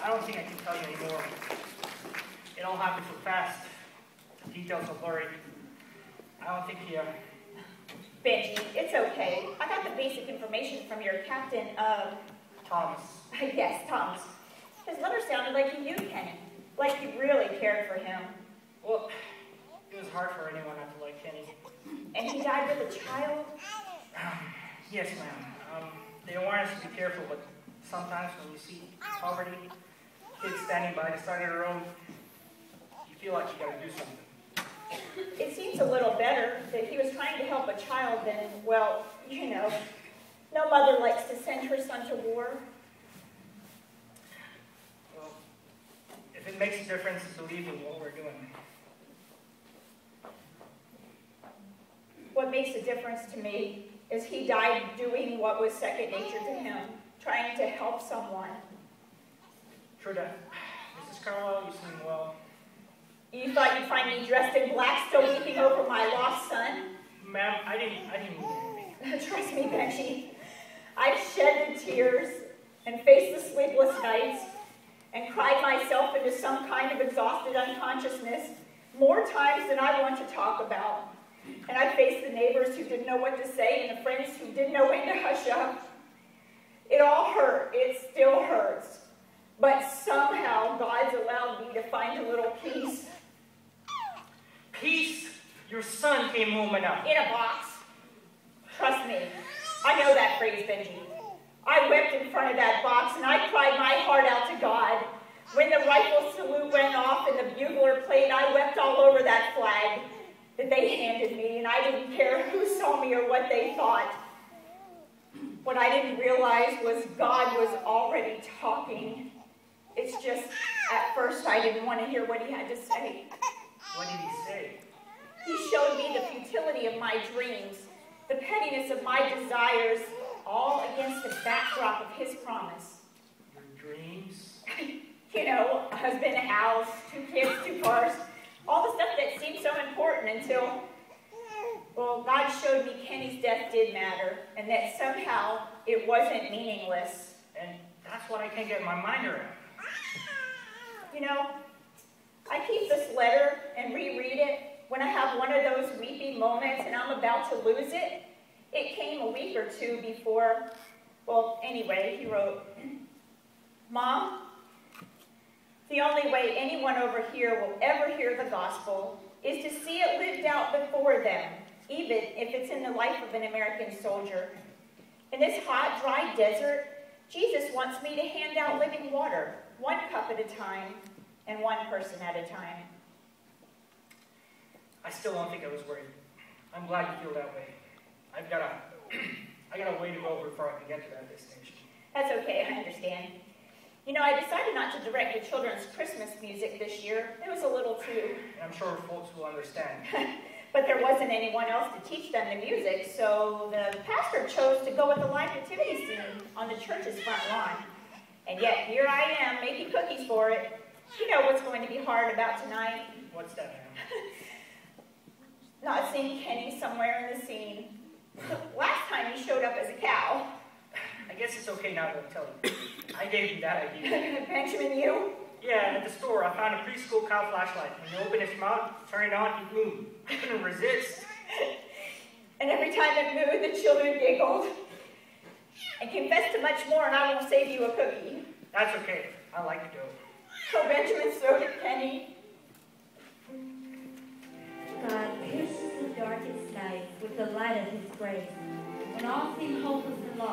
I don't think I can tell you anymore. It all happened so fast. The details are blurry. I don't think he, Benji, it's okay. I got the basic information from your captain, Thomas. Yes, Thomas. His letter sounded like he knew Kenny. Like he really cared for him. Well, it was hard for anyone not to like Kenny. And he died with a child? Yes, ma'am. They warn us to be careful, but sometimes when you see poverty, kids standing by the side of the road, you feel like you gotta do something. It seems a little better that he was trying to help a child than, well, you know, no mother likes to send her son to war. Well, if it makes a difference to believe in what we're doing. What makes a difference to me is he died doing what was second nature to him, trying to help someone. True that. Mrs. Carwell, you seem well. You thought you'd find me dressed in black, still weeping over my lost son? Ma'am, I didn't mean anything. Trust me, Benji. I've shed the tears and faced the sleepless nights and cried myself into some kind of exhausted unconsciousness more times than I want to talk about. And I faced the neighbors who didn't know what to say and the friends who didn't know when to hush up. It all hurt. It still hurts. But somehow God's allowed me to find a little peace. Peace? Your son came home enough. In a box. Trust me. I know that phrase, Benji. I wept in front of that box and I cried my heart out to God. When the rifle salute went off and the bugler played, I wept all over that flag that they handed me, and I didn't care who saw me or what they thought. What I didn't realize was God was already talking. It's just, at first I didn't want to hear what he had to say. What did he say? He showed me the futility of my dreams, the pettiness of my desires, all against the backdrop of his promise. Your dreams? You know, a husband, a house, 2 kids, 2 cars, all the stuff that seemed so important until, well, God showed me Kenny's death did matter, and that somehow it wasn't meaningless. And that's what I can't get my mind around. You know, I keep this letter and reread it when I have one of those weepy moments and I'm about to lose it. It came a week or 2 before, well, anyway, he wrote, Mom, the only way anyone over here will ever hear the gospel is to see it lived out before them, even if it's in the life of an American soldier. In this hot, dry desert, Jesus wants me to hand out living water, 1 cup at a time, and 1 person at a time. I still don't think I was worried. I'm glad you feel that way. I got a way to go before I can get to that destination. That's okay, I understand. You know, I decided not to direct the children's Christmas music this year. It was a little too. And I'm sure folks will understand. But there wasn't anyone else to teach them the music, so the pastor chose to go with the live nativity scene on the church's front lawn. And yet, here I am, making cookies for it. You know what's going to be hard about tonight? What's that, ma'am? Not seeing Kenny somewhere in the scene. Last time he showed up as a cow. I guess it's okay now to tell you. I gave you that idea. Benjamin, you? Yeah, at the store, I found a preschool cow flashlight. When you open its mouth, turn it on, it moved. I couldn't resist. And every time it moved, the children giggled. And confessed to much more, and I won't save you a cookie. That's okay. I like the dough. So Benjamin, so did Kenny. God pierces the darkest night with the light of his grace. When all seem hopeless and lost,